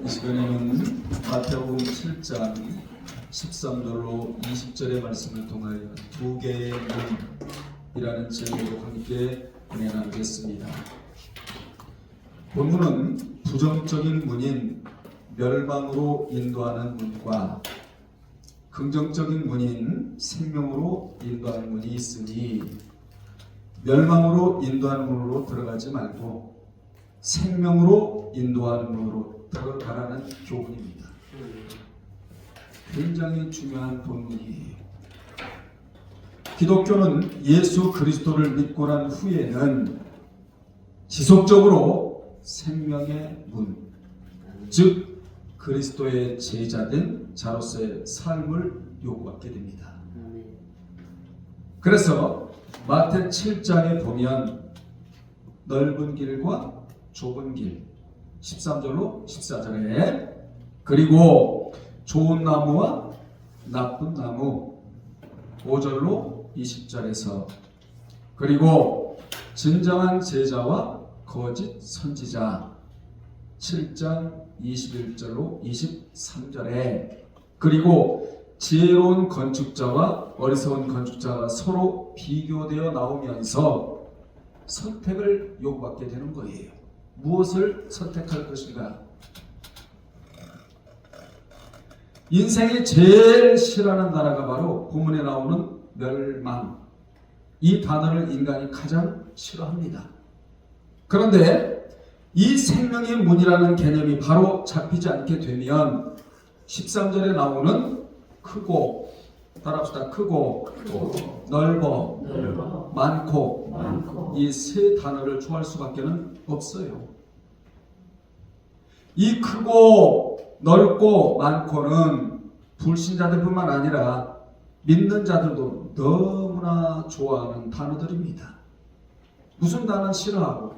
이 시간에는 마태복음 7장 13절로 20절의 말씀을 통하여 두 개의 문이라는 제목으로 함께 은혜 나누겠습니다. 본문은 부정적인 문인 멸망으로 인도하는 문과 긍정적인 문인 생명으로 인도하는 문이 있으니 멸망으로 인도하는 문으로 들어가지 말고 생명으로 인도하는 문으로 들어가라는 교훈입니다. 굉장히 중요한 본문이에요. 기독교는 예수 그리스도를 믿고 난 후에는 지속적으로 생명의 문, 즉 그리스도의 제자된 자로서의 삶을 요구받게 됩니다. 그래서 마태 7장에 보면 넓은 길과 좁은 길 13절로 14절에 그리고 좋은 나무와 나쁜 나무 5절로 20절에서 그리고 진정한 제자와 거짓 선지자 7장 21절로 23절에 그리고 지혜로운 건축자와 어리석은 건축자가 서로 비교되어 나오면서 선택을 요구받게 되는 거예요. 무엇을 선택할 것인가? 인생이 제일 싫어하는 단어가 바로 본문에 나오는 멸망. 이 단어를 인간이 가장 싫어합니다. 그런데 이 생명의 문이라는 개념이 바로 잡히지 않게 되면 13절에 나오는 크고 따라합시다. 크고 넓어 많고 이 세 단어를 좋아할 수밖에 없어요. 이 크고 넓고 많고는 불신자들뿐만 아니라 믿는 자들도 너무나 좋아하는 단어들입니다. 무슨 단어는 싫어하고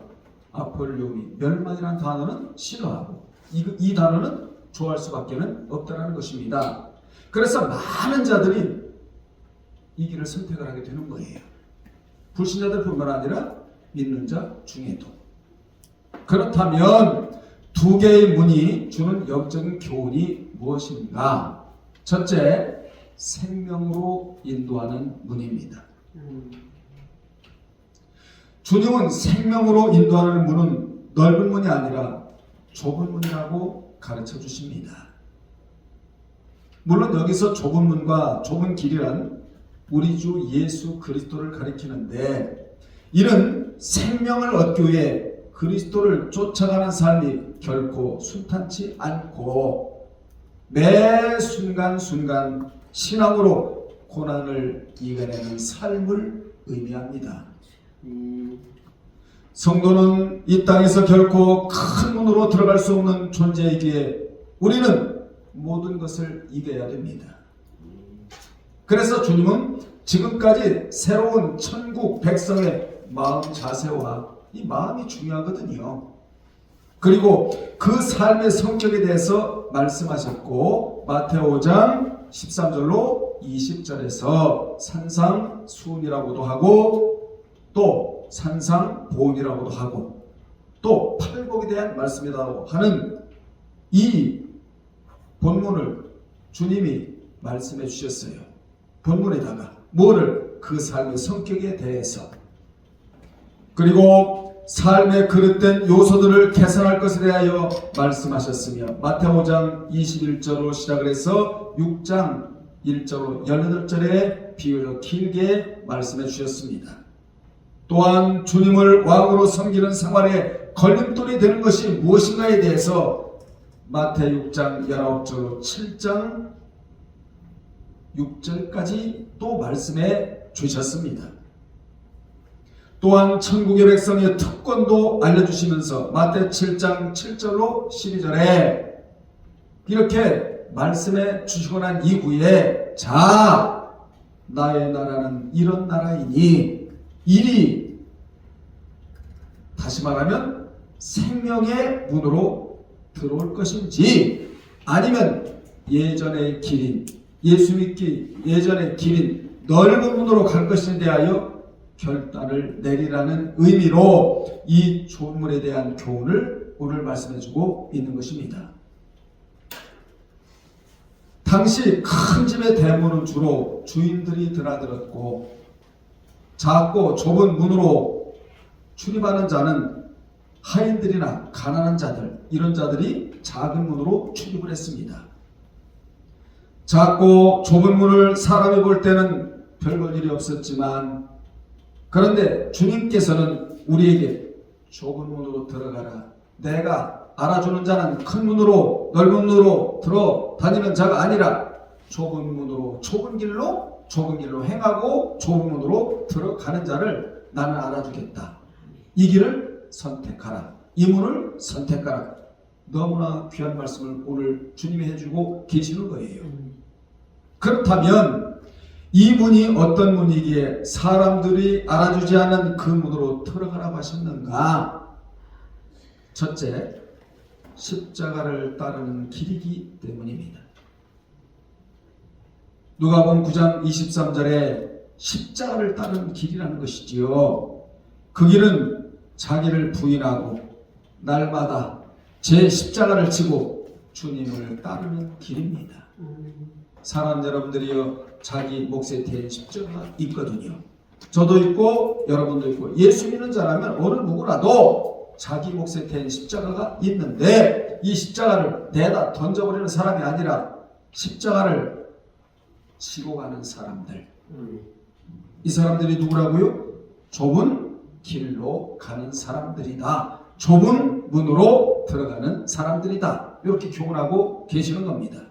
아폴리오미 멸망이라는 단어는 싫어하고 이 단어는 좋아할 수밖에 없다는 것입니다. 그래서 많은 자들이 이 길을 선택을 하게 되는 거예요. 불신자들뿐만 아니라 믿는 자 중에도. 그렇다면 두 개의 문이 주는 영적인 교훈이 무엇인가? 첫째, 생명으로 인도하는 문입니다. 주님은 생명으로 인도하는 문은 넓은 문이 아니라 좁은 문이라고 가르쳐 주십니다. 물론 여기서 좁은 문과 좁은 길이란 우리 주 예수 그리스도를 가리키는데 이는 생명을 얻기 위해 그리스도를 쫓아가는 삶이 결코 순탄치 않고 매 순간순간 신앙으로 고난을 이겨내는 삶을 의미합니다. 성도는 이 땅에서 결코 큰 문으로 들어갈 수 없는 존재이기에 우리는 모든 것을 이겨야 됩니다. 그래서 주님은 지금까지 새로운 천국 백성의 마음 자세와 이 마음이 중요하거든요. 그리고 그 삶의 성격에 대해서 말씀하셨고 마태오 5장 13절로 20절에서 산상수훈이라고도 하고 또 산상보훈이라고도 하고 또 팔복에 대한 말씀이라고 하는 이 본문을 주님이 말씀해 주셨어요. 본문에다가 뭐를? 그 삶의 성격에 대해서 그리고 삶의 그릇된 요소들을 개선할 것에 대하여 말씀하셨으며 마태오 5장 21절로 시작을 해서 6장 1절로 18절에 비교적 길게 말씀해 주셨습니다. 또한 주님을 왕으로 섬기는 생활에 걸림돌이 되는 것이 무엇인가에 대해서 마태 6장 19절로 7장 6절까지 또 말씀해 주셨습니다. 또한 천국의 백성의 특권도 알려주시면서 마태 7장 7절로 12절에 이렇게 말씀해 주시고 난 이후에 자 나의 나라는 이런 나라이니 이리 다시 말하면 생명의 문으로 들어올 것인지 아니면 예전의 길인 예수 믿기 예전의 길인 넓은 문으로 갈 것인에 대하여 결단을 내리라는 의미로 이 조문에 대한 교훈을 오늘 말씀해주고 있는 것입니다. 당시 큰 집의 대문은 주로 주인들이 드나들었고 작고 좁은 문으로 출입하는 자는 하인들이나 가난한 자들, 이런 자들이 작은 문으로 출입을 했습니다. 작고 좁은 문을 사람이 볼 때는 별볼 일이 없었지만, 그런데 주님께서는 우리에게 좁은 문으로 들어가라, 내가 알아주는 자는 큰 문으로 넓은 문으로 들어 다니는 자가 아니라 좁은 문으로 좁은 길로 행하고 좁은 문으로 들어가는 자를 나는 알아주겠다. 이 길을 선택하라, 이 문을 선택하라. 너무나 귀한 말씀을 오늘 주님이 해주고 계시는 거예요. 그렇다면 이 문이 어떤 문이기에 사람들이 알아주지 않는 그 문으로 들어가라고 하셨는가? 첫째, 십자가를 따르는 길이기 때문입니다. 누가복음 9장 23절에 십자가를 따르는 길이라는 것이지요. 그 길은 자기를 부인하고 날마다 제 십자가를 지고 주님을 따르는 길입니다. 사람 여러분들이요, 자기 몫에 대한 십자가가 있거든요. 저도 있고 여러분도 있고, 예수 믿는 자라면 어느 누구라도 자기 몫에 대한 십자가가 있는데, 이 십자가를 내다 던져버리는 사람이 아니라 십자가를 지고 가는 사람들, 이 사람들이 누구라고요? 좁은 길로 가는 사람들이다, 좁은 문으로 들어가는 사람들이다, 이렇게 교훈하고 계시는 겁니다.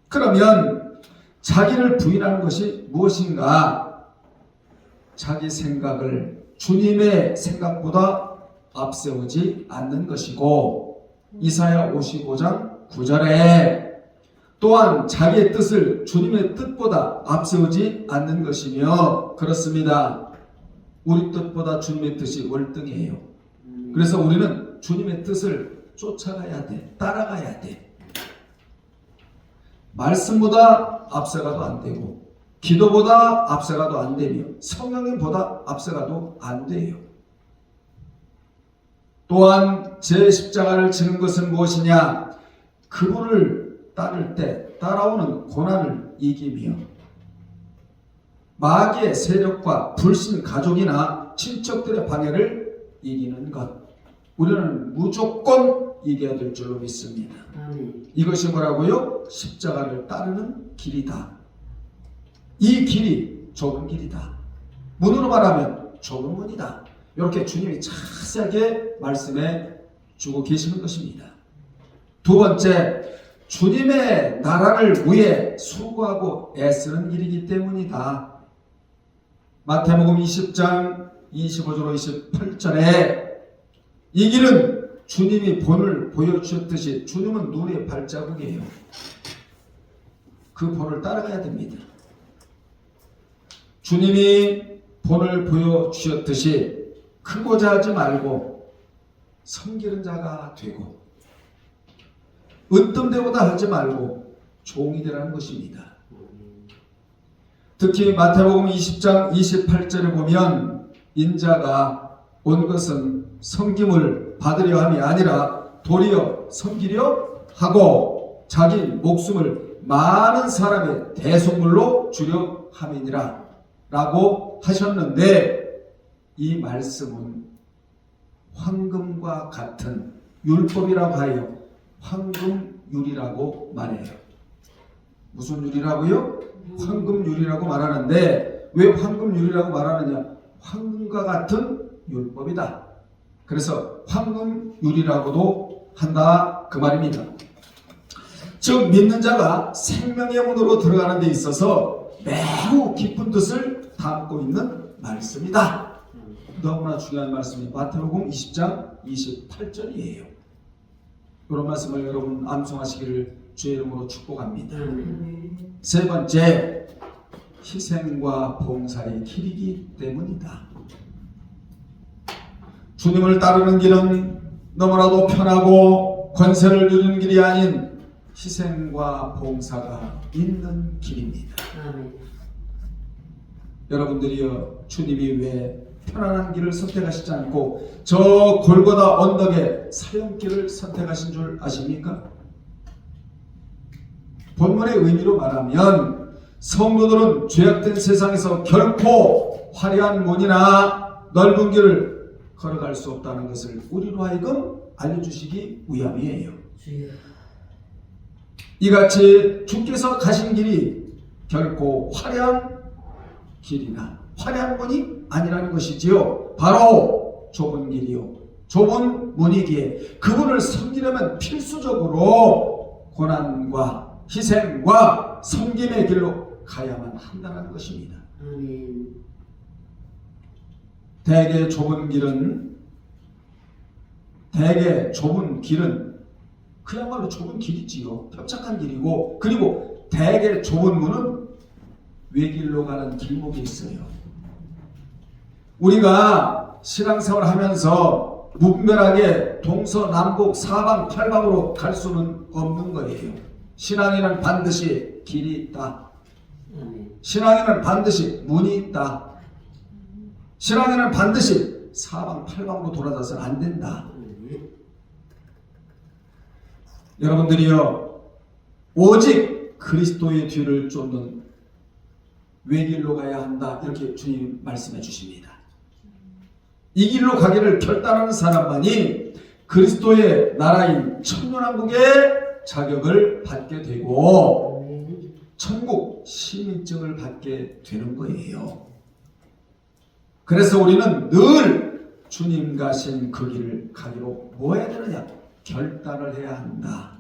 그러면 자기를 부인하는 것이 무엇인가? 자기 생각을 주님의 생각보다 앞세우지 않는 것이고, 이사야 55장 9절에 또한 자기의 뜻을 주님의 뜻보다 앞세우지 않는 것이며, 그렇습니다. 우리 뜻보다 주님의 뜻이 월등해요. 그래서 우리는 주님의 뜻을 쫓아가야 돼, 따라가야 돼. 말씀보다 앞서가도 안 되고, 기도보다 앞서가도 안 되며, 성령님보다 앞서가도 안 돼요. 또한 제 십자가를 지는 것은 무엇이냐? 그분을 따를 때 따라오는 고난을 이기며 마귀의 세력과 불신 가족이나 친척들의 방해를 이기는 것, 우리는 무조건 이겨야 될 줄로 믿습니다. 이것이 뭐라고요? 십자가를 따르는 길이다. 이 길이 좁은 길이다. 문으로 말하면 좁은 문이다. 이렇게 주님이 자세하게 말씀해 주고 계시는 것입니다. 두 번째, 주님의 나라를 위해 수고하고 애쓰는 길이기 때문이다. 마태복음 20장 25절로 28절에 이 길은 주님이 본을 보여주셨듯이, 주님은 눈의 발자국이에요. 그 본을 따라가야 됩니다. 주님이 본을 보여주셨듯이 크고자 하지 말고 섬기는 자가 되고, 으뜸되고자 하지 말고 종이 되라는 것입니다. 특히 마태복음 20장 28절에 보면 인자가 온 것은 섬김을 받으려 함이 아니라 도리어 섬기려 하고 자기 목숨을 많은 사람의 대속물로 주려 함이니라 라고 하셨는데, 이 말씀은 황금과 같은 율법이라고 하여 황금율이라고 말해요. 무슨 율이라고요? 황금율이라고 말하는데, 왜 황금율이라고 말하느냐? 황금과 같은 율법이다. 그래서 황금율이라고도 한다, 그 말입니다. 즉 믿는 자가 생명의 문으로 들어가는 데 있어서 매우 깊은 뜻을 담고 있는 말씀이다. 너무나 중요한 말씀이 마태복음 20장 28절이에요. 이런 말씀을 여러분 암송하시기를 주의 이름으로 축복합니다. 세 번째, 희생과 봉사의 길이기 때문이다. 주님을 따르는 길은 너무나도 편하고 권세를 누리는 길이 아닌 희생과 봉사가 있는 길입니다. 여러분들이요, 주님이 왜 편안한 길을 선택하시지 않고 저 골고다 언덕의 사형길을 선택하신 줄 아십니까? 본문의 의미로 말하면 성도들은 죄악된 세상에서 결코 화려한 문이나 넓은 길을 걸어갈 수 없다는 것을 우리로 하여금 알려주시기 위함이에요. 이같이 주께서 가신 길이 결코 화려한 길이나 화려한 문이 아니라는 것이지요. 바로 좁은 길이요, 좁은 문이기에 그분을 섬기려면 필수적으로 고난과 희생과 섬김의 길로 가야만 한다는 것입니다. 대개 좁은 길은 그야말로 좁은 길이지요. 협착한 길이고, 그리고 대개 좁은 문은 외길로 가는 길목이 있어요. 우리가 신앙생활 하면서 무분별하게 동서남북 사방팔방으로 갈 수는 없는 거예요. 신앙에는 반드시 길이 있다. 신앙에는 반드시 문이 있다. 신앙에는 반드시 사방팔방으로 돌아다서는 안 된다. 여러분들이요, 오직 그리스도의 뒤를 쫓는 외길로 가야 한다, 이렇게 주님 말씀해 주십니다. 이 길로 가기를 결단하는 사람만이 그리스도의 나라인 천년왕국의 자격을 받게 되고 천국 시민증을 받게 되는 거예요. 그래서 우리는 늘 주님 가신 그 길을 가기로 뭐 해야 되느냐? 결단을 해야 한다.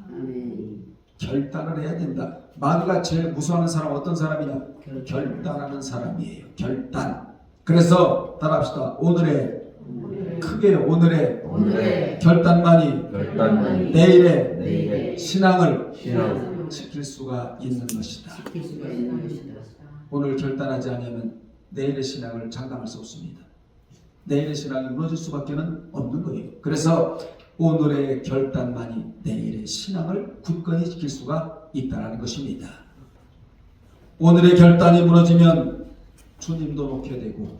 결단을 해야 된다. 마귀가 제일 무서워하는 사람 어떤 사람이냐? 결단하는 사람이에요. 결단. 그래서 따라합시다. 크게 오늘의 결단만이 내일의 신앙을 지킬 수가 있는 것이다. 오늘 결단하지 않으면 내일의 신앙을 장담할 수 없습니다. 내일의 신앙이 무너질 수밖에 없는 거예요. 그래서 오늘의 결단만이 내일의 신앙을 굳건히 지킬 수가 있다는 것입니다. 오늘의 결단이 무너지면 주님도 놓게 되고,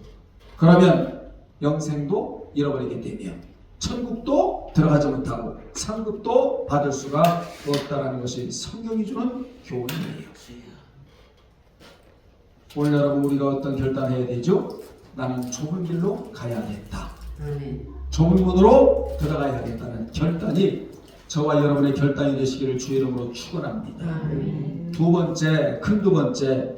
그러면 영생도 잃어버리게 되며 천국도 들어가지 못하고 상급도 받을 수가 없다는 것이 성경이 주는 교훈이에요. 오늘 여러분, 우리가 어떤 결단을 해야 되죠? 나는 좁은 길로 가야겠다. 좁은 문으로 들어가야겠다는 결단이 저와 여러분의 결단이 되시기를 주의 이름으로 축원합니다. 큰 두 번째,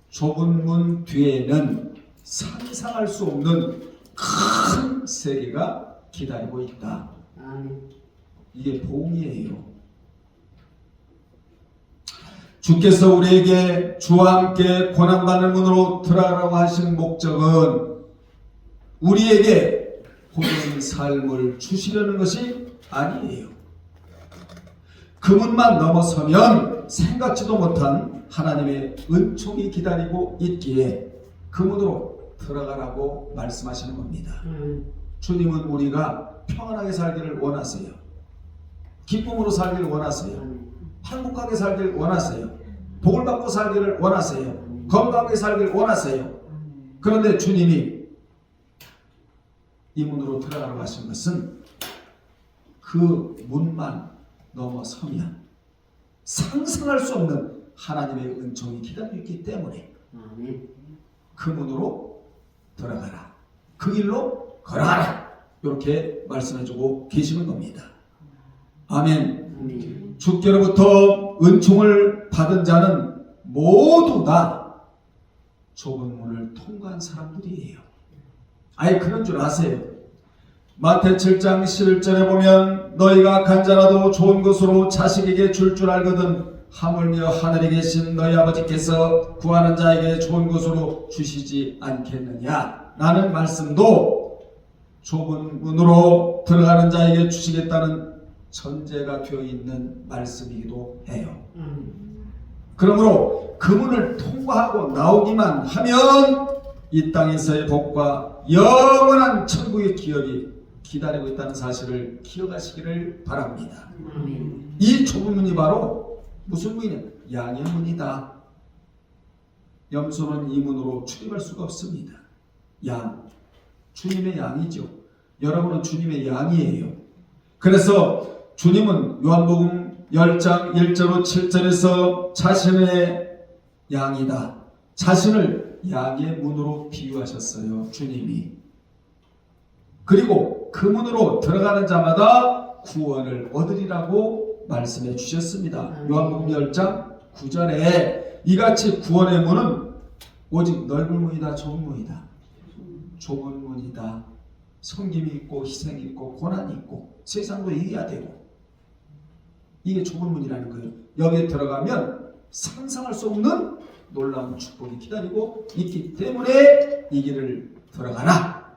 좁은 문 뒤에는 상상할 수 없는 큰 세계가 기다리고 있다. 이게 복음이에요. 주께서 우리에게 주와 함께 고난받는 문으로 들어가라고 하신 목적은 우리에게 복된 삶을 주시려는 것이 아니에요. 그 문만 넘어서면 생각지도 못한 하나님의 은총이 기다리고 있기에 그 문으로 들어가라고 말씀하시는 겁니다. 주님은 우리가 평안하게 살기를 원하세요. 기쁨으로 살기를 원하세요. 행복하게 살기를 원하세요. 복을 받고 살기를 원하세요. 건강하게 살기를 원하세요. 그런데 주님이 이 문으로 들어가라고 하신 것은 그 문만 넘어서면 상상할 수 없는 하나님의 은총이 기다리고 있기 때문에 그 문으로 들어가라. 그 길로 걸어가라. 이렇게 말씀해주고 계시는 겁니다. 아멘. 주께로부터 은총을 받은 자는 모두 다 좁은 문을 통과한 사람들이에요. 아예 그런 줄 아세요? 마태 7장 11절에 보면 너희가 간자라도 좋은 것으로 자식에게 줄 알거든 하물며 하늘에 계신 너희 아버지께서 구하는 자에게 좋은 것으로 주시지 않겠느냐 라는 말씀도 좁은 문으로 들어가는 자에게 주시겠다는 전제가 되어 있는 말씀이기도 해요. 그러므로 그 문을 통과하고 나오기만 하면 이 땅에서의 복과 영원한 천국의 기업이 기다리고 있다는 사실을 기억하시기를 바랍니다. 이 좁은 문이 바로 무슨 문이냐? 양의 문이다. 염소는 이 문으로 출입할 수가 없습니다. 양, 주님의 양이죠. 여러분은 주님의 양이에요. 그래서 주님은 요한복음 10장 1절로 7절에서 자신의 양이다. 자신을 양의 문으로 비유하셨어요. 주님이. 그리고 그 문으로 들어가는 자마다 구원을 얻으리라고 말씀해 주셨습니다. 요한복음 10장 9절에 이같이 구원의 문은 오직 넓은 문이다, 좁은 문이다. 좁은 문이다. 섬김이 있고 희생이 있고 고난이 있고 세상도 이겨야 되고, 이게 좁은 문이라는 거예요. 여기에 들어가면 상상할 수 없는 놀라운 축복이 기다리고 있기 때문에 이 길을 들어가라.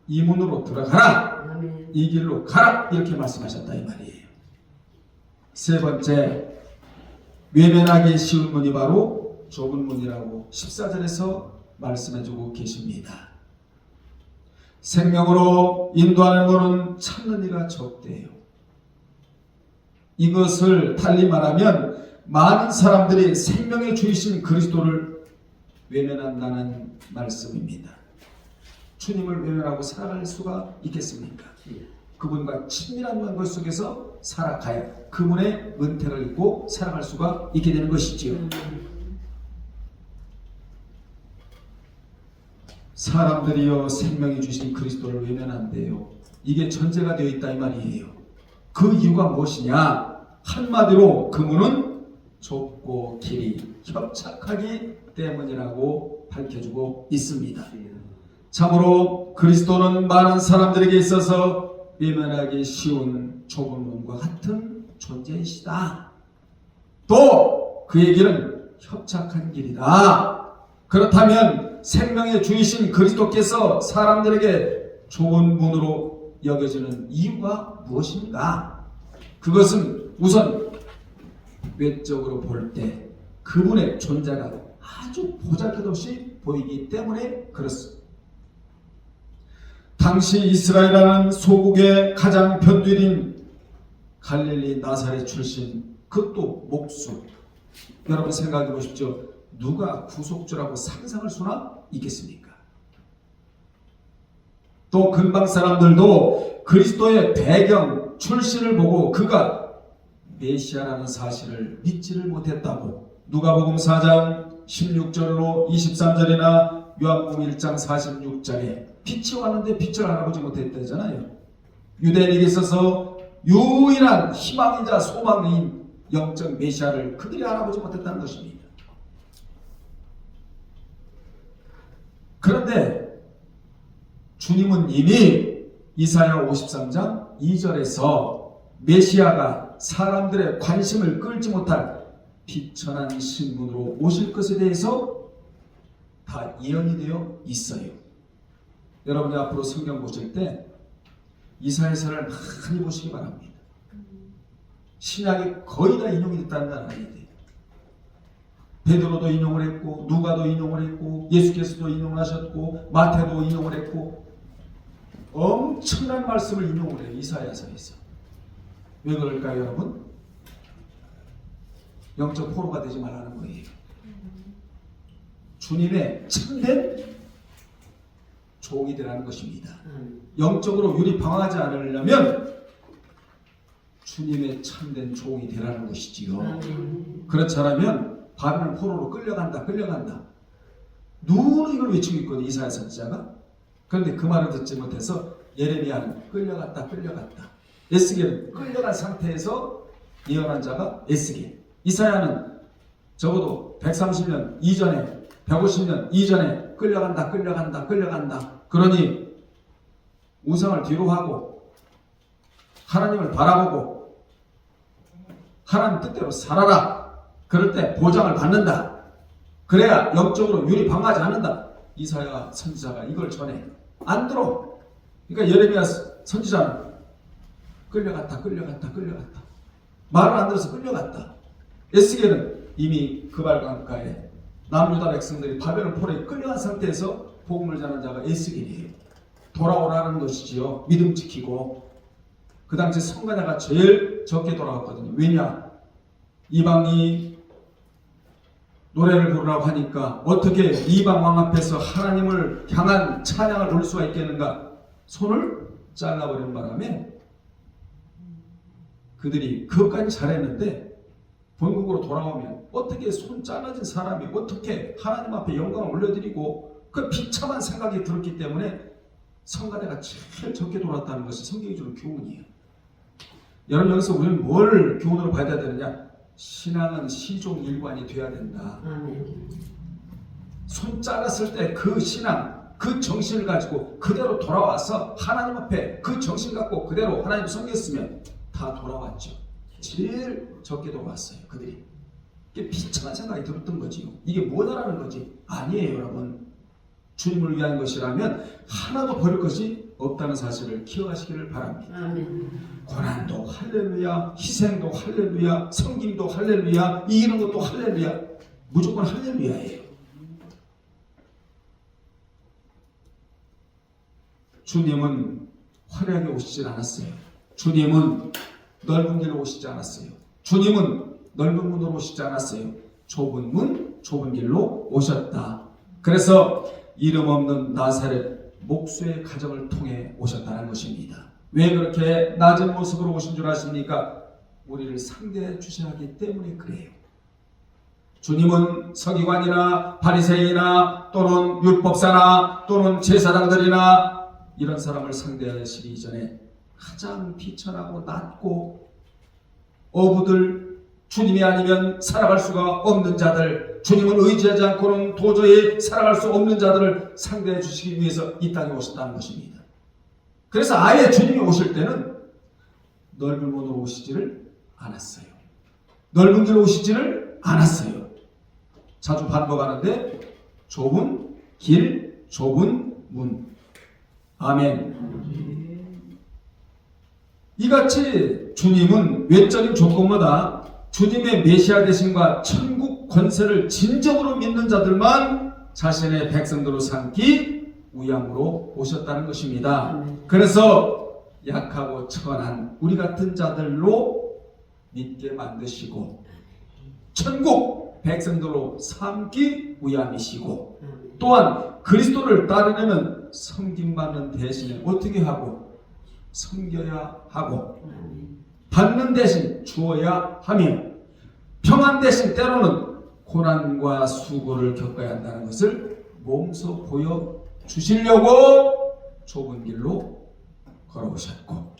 이 문으로 들어가라. 이 길로 가라. 이렇게 말씀하셨다 이 말이에요. 세 번째, 외면하기 쉬운 문이 바로 좁은 문이라고 14절에서 말씀해주고 계십니다. 생명으로 인도하는 문은 찾는 이가 적대요. 이것을 달리 말하면 많은 사람들이 생명의 주이신 그리스도를 외면한다는 말씀입니다. 주님을 외면하고 살아갈 수가 있겠습니까? 그분과 친밀한 관계 속에서 살아가야 그분의 은혜를 입고 살아갈 수가 있게 되는 것이지요. 사람들이요 생명이 주신 그리스도를 외면한대요. 이게 전제가 되어 있다 이 말이에요. 그 이유가 무엇이냐? 한마디로 그 문은 좁고 길이 협착하기 때문이라고 밝혀주고 있습니다. 참으로 그리스도는 많은 사람들에게 있어서 외면하기 쉬운 좁은 문과 같은 존재이시다. 또 그의 길은 협착한 길이다. 그렇다면 생명의 주이신 그리스도께서 사람들에게 좁은 문으로 여겨지는 이유가 무엇인가? 그것은 우선 외적으로 볼 때 그분의 존재가 아주 보잘것없이 보이기 때문에 그렇습니다. 당시 이스라엘이라는 소국의 가장 변두리인 갈릴리 나사렛 출신, 그것도 목수. 여러분 생각해 보십시오. 누가 구속주라고 상상할 수나 있겠습니까? 또 근방 사람들도 그리스도의 배경 출신을 보고 그가 메시아라는 사실을 믿지를 못했다고 누가복음 4장 16절로 23절이나 요한복음 1장 46절에 빛이 왔는데 빛을 알아보지 못했다잖아요. 유대인에게 있어서 유일한 희망이자 소망인 영적 메시아를 그들이 알아보지 못했다는 것입니다. 그런데 주님은 이미 이사야 53장 2절에서 메시아가 사람들의 관심을 끌지 못할 비천한 신분으로 오실 것에 대해서 다 예언이 되어 있어요. 여러분이 앞으로 성경 보실 때 이사야서를 많이 보시기 바랍니다. 신약이 거의 다 인용이 됐다는 건 아니에요. 베드로도 인용을 했고 누가도 인용을 했고 예수께서도 인용을 하셨고 마태도 인용을 했고 엄청난 말씀을 인용을 해요. 이사야서에서. 왜 그럴까요 여러분? 영적 포로가 되지 말라는 거예요. 주님의 참된 종이 되라는 것입니다. 영적으로 유리방황하지 않으려면 주님의 참된 종이 되라는 것이지요. 그렇지 않으면 바벨론 포로로 끌려간다. 누구는 이걸 외치고 있거든요. 이사야 선지자가. 그런데 그 말을 듣지 못해서 예레미야는 끌려갔다. 에스겔은 끌려간 상태에서 예언한 자가 에스겔. 이사야는 적어도 130년 이전에 150년 이전에 끌려간다. 그러니 우상을 뒤로 하고 하나님을 바라보고 하나님 뜻대로 살아라. 그럴 때 보장을 받는다. 그래야 영적으로 유리방황하지 않는다. 이사야 선지자가 이걸 전해. 안 들어. 그러니까 예레미야 선지자는 끌려갔다. 말을 안 들어서 끌려갔다. 에스겔은 이미 그발강가에 남유다 백성들이 바벨론 포로에 끌려간 상태에서 복음을 전한 자가 에스겔이에요. 돌아오라는 것이지요. 믿음 지키고. 그 당시 성가자가 제일 적게 돌아왔거든요. 왜냐? 이방이 노래를 부르라고 하니까 어떻게 이방 왕 앞에서 하나님을 향한 찬양을 부를 수가 있겠는가? 손을 잘라버리는 바람에 그들이 그것까지 잘했는데 본국으로 돌아오면 어떻게 손 잘라진 사람이 어떻게 하나님 앞에 영광을 올려드리고 그 비참한 생각이 들었기 때문에 성가대가 제일 적게 돌았다는 것이 성경이 주는 교훈이에요. 여러분 여기서 우리는 뭘 교훈으로 봐야 되느냐? 신앙은 시종일관이 돼야 된다. 손 잘랐을 때 그 신앙, 그 정신을 가지고 그대로 돌아와서 하나님 앞에 그 정신 갖고 그대로 하나님 섬겼으면 다 돌아왔죠. 제일 적게 돌아왔어요. 그들이. 이게 비참한 생각이 들었던 거지요. 이게 뭐다라는 거지? 아니에요, 여러분. 주님을 위한 것이라면 하나도 버릴 것이 없다는 사실을 기억하시기를 바랍니다. 아멘. 고난도 할렐루야, 희생도 할렐루야, 섬김도 할렐루야, 이기는 것도 할렐루야. 무조건 할렐루야예요. 주님은 화려하게 오시질 않았어요. 주님은 넓은 길로 오시지 않았어요. 주님은 넓은 문으로 오시지 않았어요. 좁은 문, 좁은 길로 오셨다. 그래서 이름 없는 나사렛 목수의 가정을 통해 오셨다는 것입니다. 왜 그렇게 낮은 모습으로 오신 줄 아십니까? 우리를 상대해 주셔야 하기 때문에 그래요. 주님은 서기관이나 바리새인이나 또는 율법사나 또는 제사장들이나 이런 사람을 상대하시기 이전에 가장 비천하고 낮고 어부들, 주님이 아니면 살아갈 수가 없는 자들, 주님을 의지하지 않고는 도저히 살아갈 수 없는 자들을 상대해 주시기 위해서 이 땅에 오셨다는 것입니다. 그래서 아예 주님이 오실 때는 넓은 문으로 오시지를 않았어요. 넓은 길로 오시지를 않았어요. 자주 반복하는데 좁은 길, 좁은 문. 아멘. 이같이 주님은 외적인 조건마다 주님의 메시아 되심과 천국 권세를 진정으로 믿는 자들만 자신의 백성들로 삼기 우양으로 오셨다는 것입니다. 그래서 약하고 천한 우리 같은 자들로 믿게 만드시고 천국 백성들로 삼기 위함이시고 또한 그리스도를 따르려면 섬김받는 대신에 어떻게 하고 섬겨야 하고 받는 대신 주어야 하며 평안 대신 때로는 고난과 수고를 겪어야 한다는 것을 몸소 보여주시려고 좁은 길로 걸어오셨고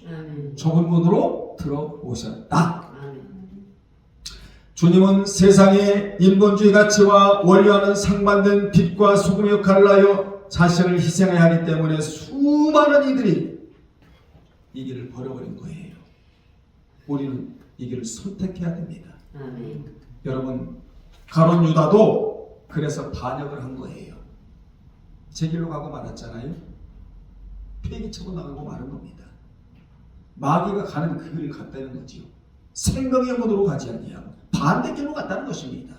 좁은 문으로 들어오셨다. 주님은 세상의 인본주의 가치와 원리와는 상반된 빛과 소금의 역할을 하여 자신을 희생해야 하기 때문에 수많은 이들이 이 길을 버려버린 거예요. 우리는 이 길을 선택해야 됩니다. 여러분 가룟 유다도 그래서 반역을 한 거예요. 제 길로 가고 말았잖아요. 폐기치고 나가고 마는 겁니다. 마귀가 가는 그 길을 갔다는 거지요. 생명의 문으로 가지 아니하고 반대길로 갔다는 것입니다.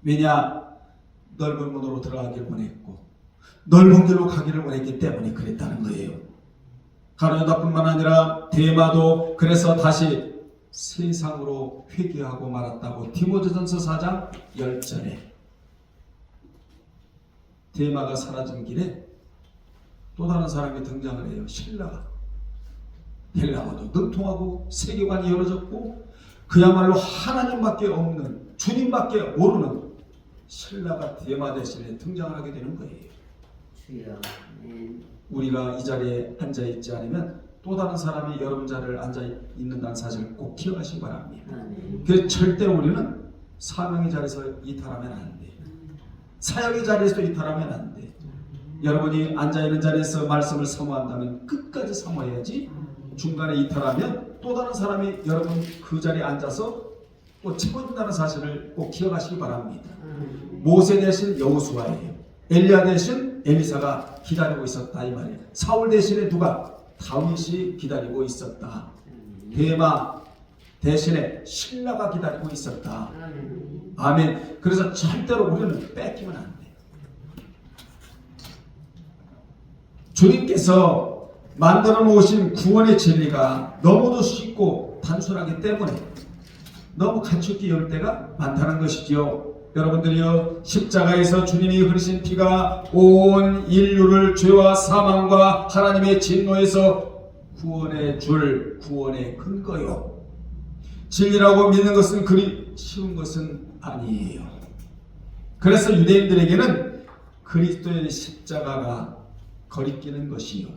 왜냐? 넓은 문으로 들어가길 원했고 넓은 길로 가기를 원했기 때문에 그랬다는 거예요. 가룟 유다뿐만 아니라 데마도 그래서 다시 세상으로 회귀하고 말았다고 디모데전서 4장 10절에 데마가 사라진 길에 또 다른 사람이 등장을 해요. 신라가. 헬라어도 능통하고 세계관이 열어졌고 그야말로 하나님밖에 없는 주님밖에 모르는 신라가 데마 대신에 등장을 하게 되는 거예요. 우리가 이 자리에 앉아있지 않으면 또 다른 사람이 여러분 자리를 앉아있는다는 사실을 꼭 기억하시기 바랍니다. 그래서 절대 우리는 사명의 자리에서 이탈하면 안 돼요. 사역의 자리에서 이탈하면 안 돼요. 여러분이 앉아있는 자리에서 말씀을 사모한다면 끝까지 사모해야지 중간에 이탈하면 또 다른 사람이 여러분 그 자리에 앉아서 또 채워준다는 사실을 꼭 기억하시기 바랍니다. 모세 대신 여호수아예요. 엘리야 대신 엘리사가 기다리고 있었다 이 말이에요. 사울 대신에 누가? 다윗이 기다리고 있었다. 데마 대신에 신라가 기다리고 있었다. 아멘. 그래서 절대로 우리는 뺏기면 안 돼요. 주님께서 만들어 놓으신 구원의 진리가 너무도 쉽고 단순하기 때문에 너무 갖추기 어려울 때가 많다는 것이지요. 여러분들이요, 십자가에서 주님이 흘리신 피가 온 인류를 죄와 사망과 하나님의 진노에서 구원해 줄 구원의 근거요. 진리라고 믿는 것은 그리 쉬운 것은 아니에요. 그래서 유대인들에게는 그리스도의 십자가가 거리끼는 것이요,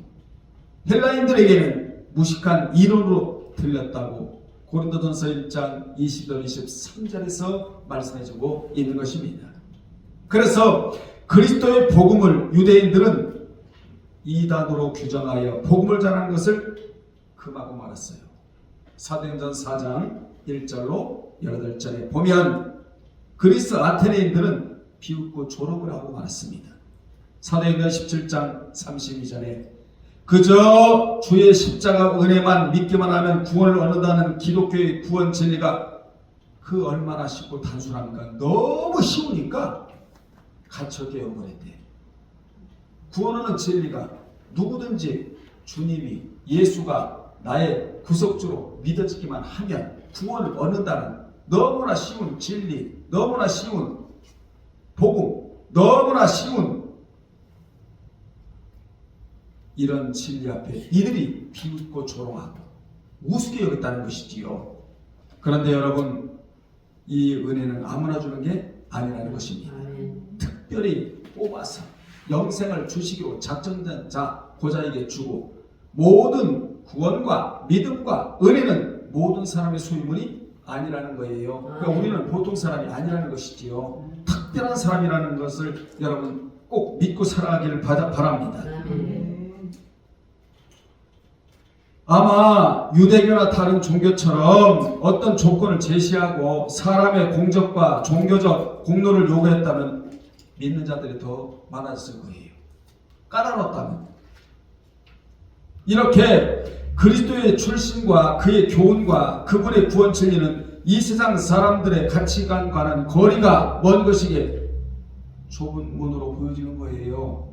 헬라인들에게는 무식한 이론으로 들렸다고 고린도전서 1장 20절 23절에서 말씀해주고 있는 것입니다. 그래서 그리스도의 복음을 유대인들은 이단으로 규정하여 복음을 전하는 것을 금하고 말았어요. 사도행전 4장 1절로 18절에 보면 그리스 아테네인들은 비웃고 조롱을 하고 말았습니다. 사도행전 17장 32절에 그저 주의 십자가 은혜만 믿기만 하면 구원을 얻는다는 기독교의 구원 진리가 그 얼마나 쉽고 단순한가, 너무 쉬우니까 갇혀 깨어버렸대. 구원하는 진리가 누구든지 주님이 예수가 나의 구속주로 믿어지기만 하면 구원을 얻는다는 너무나 쉬운 진리, 너무나 쉬운 복음, 너무나 쉬운 이런 진리 앞에 이들이 비웃고 조롱하고 우습게 여겼다는 것이지요. 그런데 여러분, 이 은혜는 아무나 주는 게 아니라는 것입니다. 특별히 뽑아서 영생을 주시기로 작정된 자 고자에게 주고, 모든 구원과 믿음과 은혜는 모든 사람의 소유물이 아니라는 거예요. 그러니까 우리는 보통 사람이 아니라는 것이지요. 특별한 사람이라는 것을 여러분 꼭 믿고 살아가기를 바랍니다. 아마 유대교나 다른 종교처럼 어떤 조건을 제시하고 사람의 공적과 종교적 공로를 요구했다면 믿는 자들이 더 많았을 거예요. 까다로웠다면. 이렇게 그리스도의 출신과 그의 교훈과 그분의 구원 진리는 이 세상 사람들의 가치관과는 거리가 먼 것이기에 좁은 문으로 보여지는 거예요.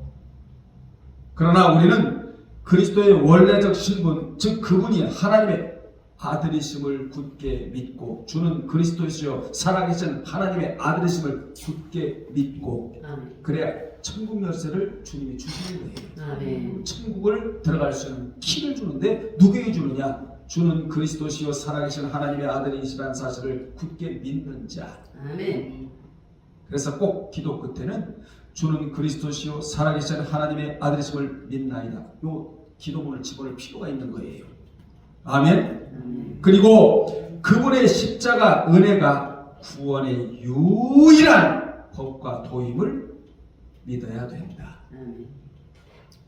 그러나 우리는 그리스도의 원래적 신분, 즉 그분이 하나님의 아들이심을 굳게 믿고, 주는 그리스도시요 살아계신 하나님의 아들이심을 굳게 믿고, 그래야 천국 열쇠를 주님이 주시는 거예요. 천국을 들어갈 수 있는 키를 주는데 누구에게 주느냐? 주는 그리스도시요 살아계신 하나님의 아들이시라는 사실을 굳게 믿는 자. 그래서 꼭 기도 끝에는 주는 그리스도시요 살아계신 하나님의 아들이심을 믿나이다, 요 기도문을 집어넣을 필요가 있는 거예요. 아멘. 그리고 그분의 십자가 은혜가 구원의 유일한 법과 도임을 믿어야 된다.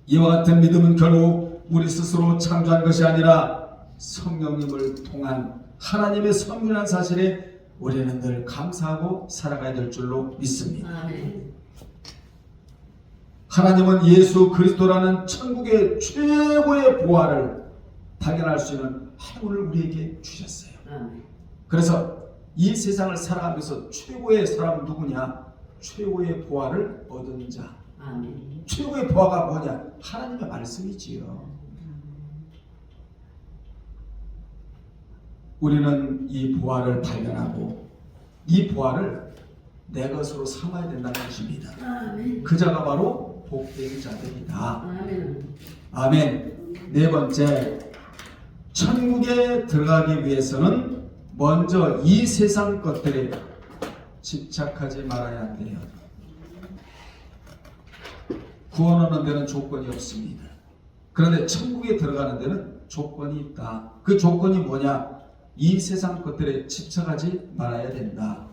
이와 같은 믿음은 결국 우리 스스로 창조한 것이 아니라 성령님을 통한 하나님의 선물이라는 사실에 우리는 늘 감사하고 살아가야 될 줄로 믿습니다. 하나님은 예수 그리스도라는 천국의 최고의 보화를 발견할 수 있는 행운을 우리에게 주셨어요. 그래서 이 세상을 살아가면서 최고의 사람은 누구냐? 최고의 보화를 얻은 자. 최고의 보화가 뭐냐? 하나님의 말씀이지요. 우리는 이 보화를 발견하고 이 보화를 내 것으로 삼아야 된다는 것입니다. 그 자가 바로 복된 자들이다. 아멘. 네 번째, 천국에 들어가기 위해서는 먼저 이 세상 것들에 집착하지 말아야 한대요. 구원 얻는 데는 조건이 없습니다. 그런데 천국에 들어가는 데는 조건이 있다. 그 조건이 뭐냐? 이 세상 것들에 집착하지 말아야 된다.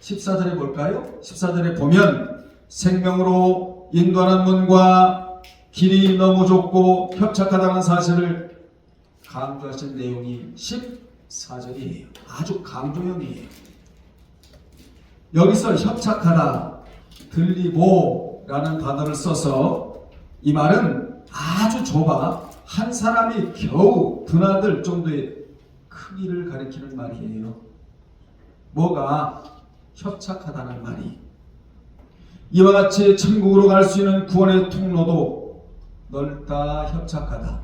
14절에 볼까요? 14절에 보면 생명으로 인도하는 문과 길이 너무 좁고 협착하다는 사실을 강조하신 내용이 14절이에요. 아주 강조형이에요. 여기서 협착하다, 들리보라는 단어를 써서 이 말은 아주 좁아 한 사람이 겨우 드나들 정도의 크기를 가리키는 말이에요. 뭐가? 협착하다는 말이. 이와 같이 천국으로 갈 수 있는 구원의 통로도 넓다, 협착하다.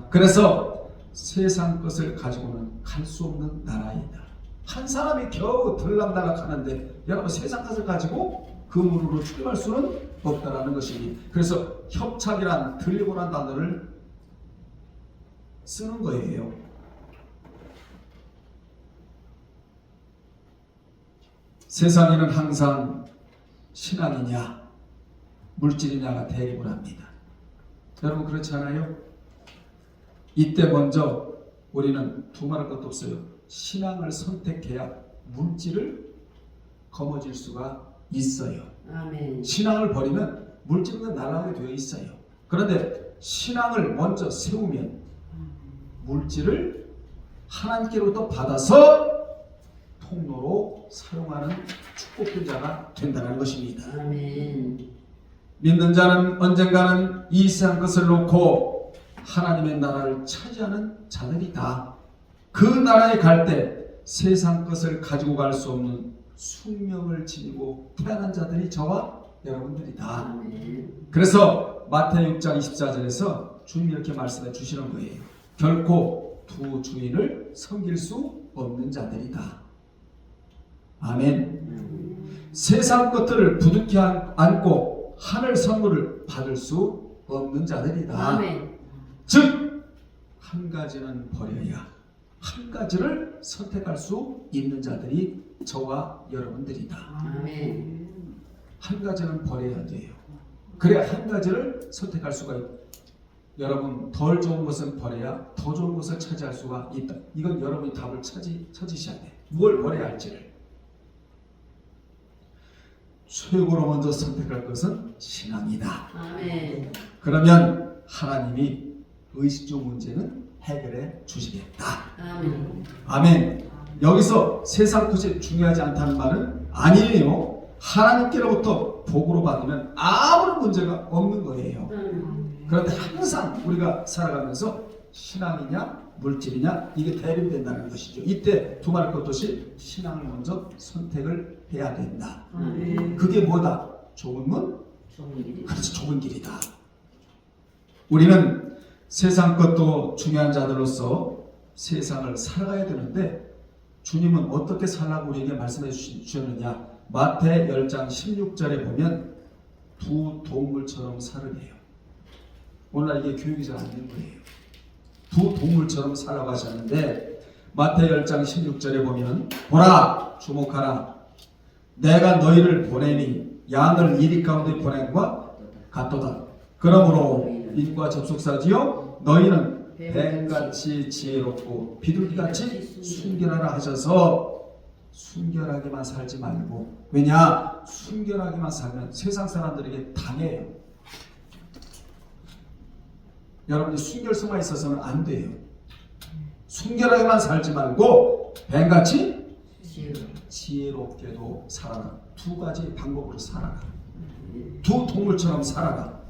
그래서 세상 것을 가지고는 갈 수 없는 나라이다. 한 사람이 겨우 들락날락 하는데 여러분 세상 것을 가지고 그 문으로 출입할 수는 없다라는 것이니, 그래서 협착이란 들리고란 단어를 쓰는 거예요. 세상에는 항상 신앙이냐 물질이냐가 대립을 합니다. 여러분 그렇지 않아요? 이때 먼저 우리는 두말할 것도 없어요. 신앙을 선택해야 물질을 거머쥘 수가 있어요. 아멘. 신앙을 버리면 물질은 날아가게 되어 있어요. 그런데 신앙을 먼저 세우면 물질을 하나님께로부터 받아서 통로로 사용하는 축복된 자가 된다는 것입니다. 아멘. 믿는 자는 언젠가는 이 세상 것을 놓고 하나님의 나라를 차지하는 자들이다. 그 나라에 갈 때 세상 것을 가지고 갈 수 없는 숙명을 지니고 태어난 자들이 저와 여러분들이다. 아멘. 그래서 마태복음 6장 24절에서 주님이 이렇게 말씀해 주시는 거예요. 결코 두 주인을 섬길 수 없는 자들이다. 아멘. 세상 것들을 부득이 안고 하늘 선물을 받을 수 없는 자들이다. 아멘. 즉 한 가지는 버려야 한 가지를 선택할 수 있는 자들이 저와 여러분들이다. 아멘. 한 가지는 버려야 돼요. 그래야 한 가지를 선택할 수가 있다. 여러분 덜 좋은 것은 버려야 더 좋은 것을 차지할 수가 있다. 이건 여러분이 답을 찾으셔야 돼. 뭘 버려야 할지를. 최고로 먼저 선택할 것은 신앙이다. 아멘. 그러면 하나님이 의식적 문제는 해결해 주시겠다. 아멘. 아멘. 여기서 세상 것이 중요하지 않다는 말은 아니에요. 하나님께로부터 복으로 받으면 아무런 문제가 없는 거예요. 그런데 항상 우리가 살아가면서 신앙이냐 물질이냐 이게 대립된다는 것이죠. 이때 두말 것 없이 신앙을 먼저 선택을 해야 된다. 그게 뭐다? 좁은 문? 그렇지, 좁은 길이다. 우리는 세상 것도 중요한 자들로서 세상을 살아가야 되는데 주님은 어떻게 살라고 우리에게 말씀해 주셨느냐. 마태 10장 16절에 보면 두 동물처럼 살으래요. 오늘날 이게 교육이 잘 안 된 거예요. 두 동물처럼 살라고 하셨는데 마태 10장 16절에 보면 보라 주목하라 내가 너희를 보내니 양을 이리 가운데 보낸과 같도다. 그러므로 인과 접속사지요 너희는 뱀같이 지혜롭고 비둘기같이 순결하라 하셔서 순결하게만 살지 말고, 왜냐? 순결하게만 살면 세상 사람들에게 당해요. 여러분이 순결성만 있어서는 안 돼요. 순결하게만 살지 말고 뱀같이 지혜롭게도 살아라. 두 가지 방법으로 살아라. 두 동물처럼 살아라.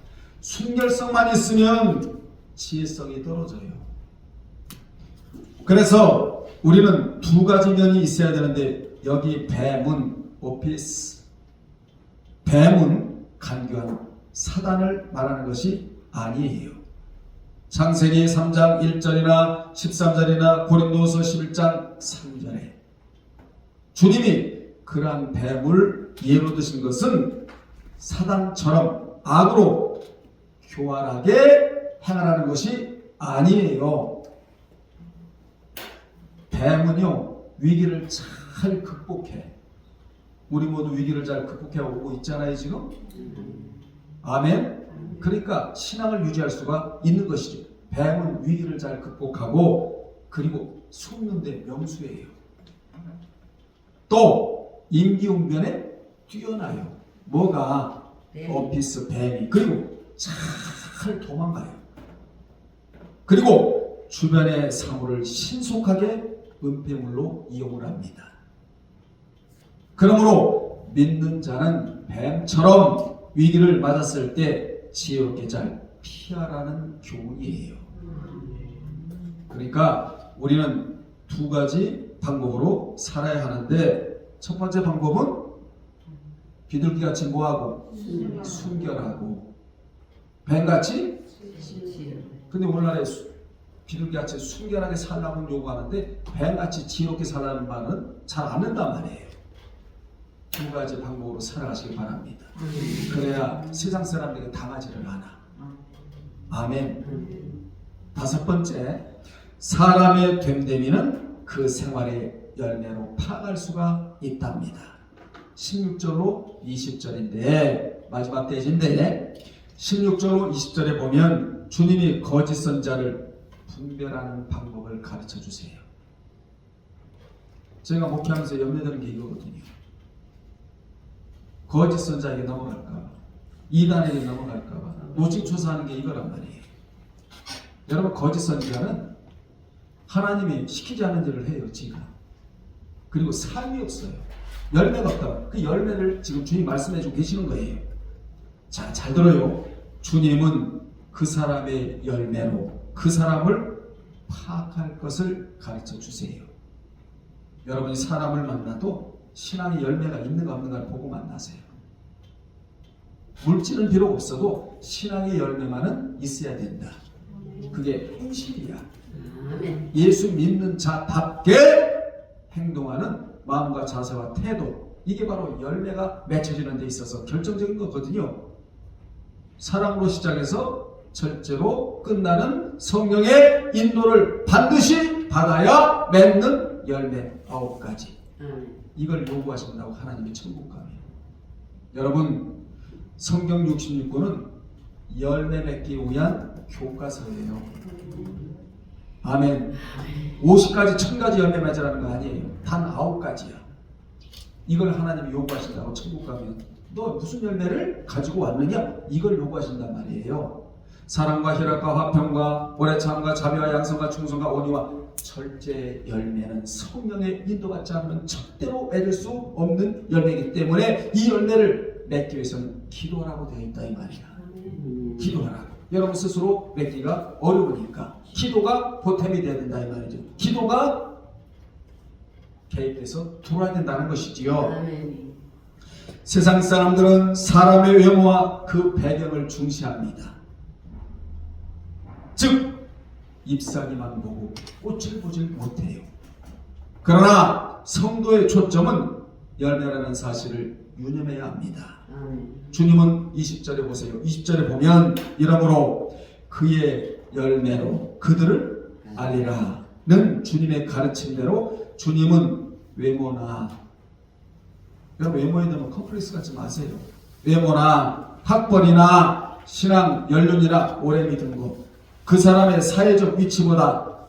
순결성만 있으면 지혜성이 떨어져요. 그래서 우리는 두 가지 면이 있어야 되는데 여기 뱀은 오피스, 뱀은 간교한 사단을 말하는 것이 아니에요. 창세기 3장 1절이나 13절이나 고린도서 11장 3절에 주님이 그러한 뱀을 예로 드신 것은 사단처럼 악으로 교활하게 행하라는 것이 아니에요. 뱀은요 위기를 잘 극복해. 우리 모두 위기를 잘 극복해 오고 있잖아요 지금. 아멘. 그러니까 신앙을 유지할 수가 있는 것이죠. 뱀은 위기를 잘 극복하고 그리고 숨는데 명수예요. 또 임기응변에 뛰어나요. 뭐가? 오피스 뱀이. 그리고 잘 도망가요. 그리고 주변의 사물을 신속하게 은폐물로 이용을 합니다. 그러므로 믿는 자는 뱀처럼 위기를 맞았을 때 지혜롭게 잘 피하라는 교훈이에요. 그러니까 우리는 두 가지 방법으로 살아야 하는데 첫 번째 방법은 비둘기같이 뭐하고? 순결하고 뱀같이? 근데 오늘날에 비둘기같이 순결하게 살라고 요구하는데 뱀같이 지혜롭게 살라는 말은 잘 안 한단 말이에요. 두 가지 방법으로 살아가시기 바랍니다. 그래야 세상 사람들에게 당하지를 않아. 아멘. 다섯 번째, 사람의 됨됨이는 그 생활의 열매로 파악할 수가 있답니다. 16절로 20절인데 마지막 대지인데 16절로 20절에 보면 주님이 거짓 선자를 분별하는 방법을 가르쳐 주세요. 제가 목회하면서 염려되는 게 이거거든요. 거짓 선자에게 넘어갈까봐, 이단에게 넘어갈까봐 노직조사하는 게 이거란 말이에요. 여러분, 거짓 선자는 하나님이 시키지 않은 일을 해요. 지금. 그리고 삶이 없어요. 열매가 없다. 그 열매를 지금 주님 말씀해주고 계시는 거예요. 자, 잘 들어요. 주님은 그 사람의 열매로 그 사람을 파악할 것을 가르쳐 주세요. 여러분이 사람을 만나도 신앙의 열매가 있는가 없는가를 보고 만나세요. 물질은 비록 없어도 신앙의 열매만은 있어야 된다. 그게 행실이야. 예수 믿는 자답게 행동하는 마음과 자세와 태도, 이게 바로 열매가 맺혀지는 데 있어서 결정적인 거거든요. 사랑으로 시작해서 절제로 끝나는 성령의 인도를 반드시 받아야 맺는 열매 9가지. 이걸 요구하신다고 하나님의 천국감이에요. 여러분, 성경 66권은 열매 맺기 위한 교과서예요. 아멘. 50가지 1000가지 열매 맺으라는 거 아니에요. 단 9가지야. 이걸 하나님이 요구하신다고 천국 가면 너 무슨 열매를 가지고 왔느냐? 이걸 요구하신단 말이에요. 사랑과 희락과 화평과 오래 참과 자비와 양성과 충성과 온유와 절제의 열매는 성령의 인도받지 않으면 절대로 맺을 수 없는 열매이기 때문에 이 열매를 맺기 위해서는 기도하라고 되어 있다 이 말이야. 기도하라고. 여러분 스스로 맺기가 어려우니까 기도가 보탬이 되어야 된다 이 말이죠. 기도가 개입돼서 들어와야 된다는 것이지요. 세상 사람들은 사람의 외모와 그 배경을 중시합니다. 즉 잎사귀만 보고 꽃을 보질 못해요. 그러나 성도의 초점은 열매라는 사실을 유념해야 합니다. 주님은 20절에 보세요. 20절에 보면 이러므로 그의 열매로 그들을 알리라는 주님의 가르침대로 주님은 외모나, 여러분 외모에 대한 컴플렉스 갖지 마세요. 외모나 학벌이나 신앙 연륜이나 오래 믿은 것, 그 사람의 사회적 위치보다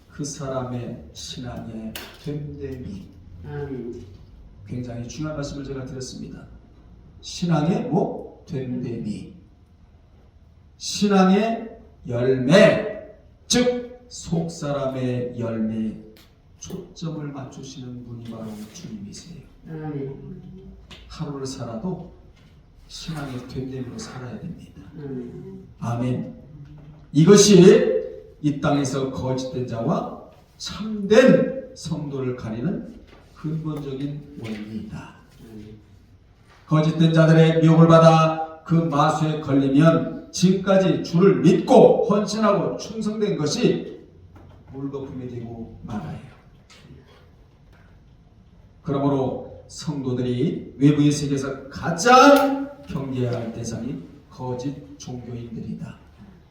그 사람의 신앙의 됨됨이, 굉장히 중요한 말씀을 제가 드렸습니다. 신앙의 됨됨이, 신앙의 열매, 즉 속사람의 열매에 초점을 맞추시는 분이 바로 주님이세요. 하루를 살아도 신앙의 됨됨이로 살아야 됩니다. 아멘. 이것이 이 땅에서 거짓된 자와 참된 성도를 가리는 근본적인 원리이다. 거짓된 자들의 미혹을 받아 그 마수에 걸리면 지금까지 주를 믿고 헌신하고 충성된 것이 물거품이 되고 말아요. 그러므로 성도들이 외부의 세계에서 가장 경계해야 할 대상이 거짓 종교인들이다.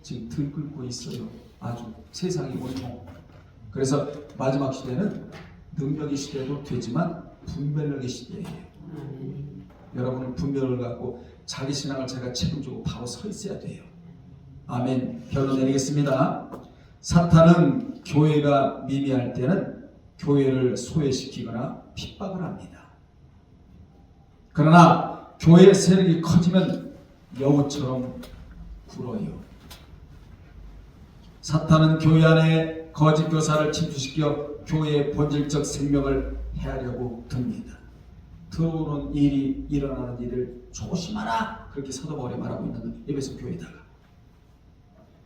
지금 들끓고 있어요. 아주 세상이 온통. 그래서 마지막 시대는 능력의 시대도 되지만 분별력의 시대예요. 여러분은 분별을 갖고 자기 신앙을 제가 책임지고 바로 서 있어야 돼요. 아멘. 결론 내리겠습니다. 사탄은 교회가 미미할 때는 교회를 소외시키거나 핍박을 합니다. 그러나 교회의 세력이 커지면 여우처럼 굴어요. 사탄은 교회 안에 거짓 교사를 침투시켜 교회의 본질적 생명을 해하려고 듭니다. 들어오는 일이 일어나는 일을 조심하라, 그렇게 사도 바울이 말하고 있는 에베소 교회에다가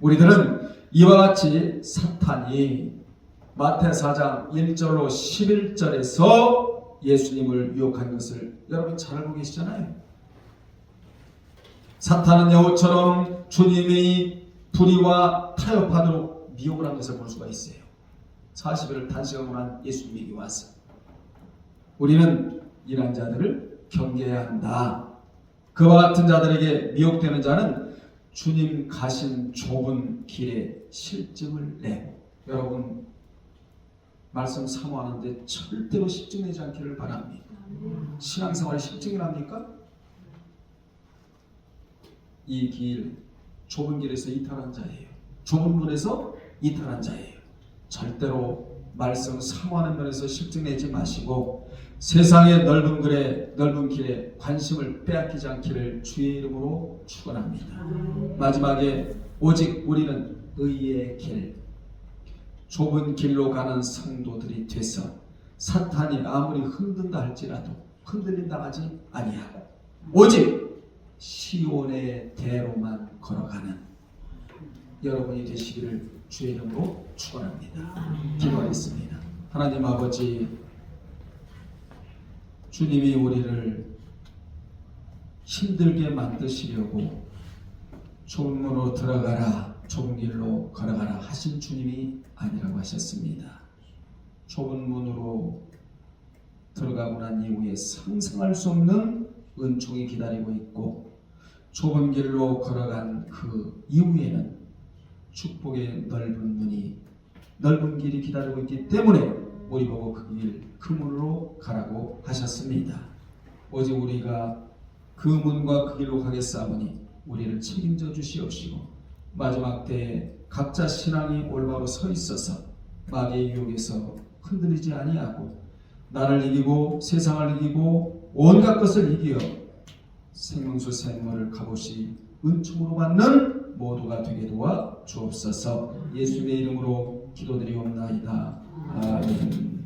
우리들은 이와 같이 사탄이 마태 4장 1절로 11절에서 예수님을 유혹한 것을 여러분 잘 알고 계시잖아요. 사탄은 여우처럼 주님의 불의와 타협하도록 미혹을 한 것을 볼 수가 있어요. 40일을 단식하고 난 예수님에게 와서 우리는 이런 자들을 경계해야 한다. 그와 같은 자들에게 미혹되는 자는 주님 가신 좁은 길에 실증을 내. 여러분 말씀 사모하는데 절대로 실증내지 않기를 바랍니다. 신앙생활에 실증이 납니까? 이 길, 좁은 길에서 이탈한 자예요. 좁은 문에서 이탈한 자예요. 절대로 말씀 사모하는 면에서 실증내지 마시고 세상의 넓은 길에 관심을 빼앗기지 않기를 주의 이름으로 축원합니다. 마지막에 오직 우리는 의의 길, 좁은 길로 가는 성도들이 돼서 사탄이 아무리 흔든다 할지라도 흔들린다 하지 아니하고 오직 시온의 대로만 걸어가는 여러분이 되시기를 주의 이름으로 축원합니다. 기도하겠습니다. 하나님 아버지, 주님이 우리를 힘들게 만드시려고 좁은 문으로 들어가라, 좁은 길로 걸어가라 하신 주님이 아니라고 하셨습니다. 좁은 문으로 들어가고 난 이후에 상상할 수 없는 은총이 기다리고 있고 좁은 길로 걸어간 그 이후에는 축복의 넓은 길이 기다리고 있기 때문에 우리 보고 그 문으로 가라고 하셨습니다. 오직 우리가 그 문과 그 길로 가겠사오니 우리를 책임져 주시옵시고 마지막 때에 각자 신앙이 올바로 서 있어서 마귀의 유혹에서 흔들리지 아니하고 나를 이기고 세상을 이기고 온갖 것을 이기어 생명수 생물을 값없이 은총으로 받는 모두가 되게 도와 주옵소서. 예수님의 이름으로 기도드리옵나이다. 아멘.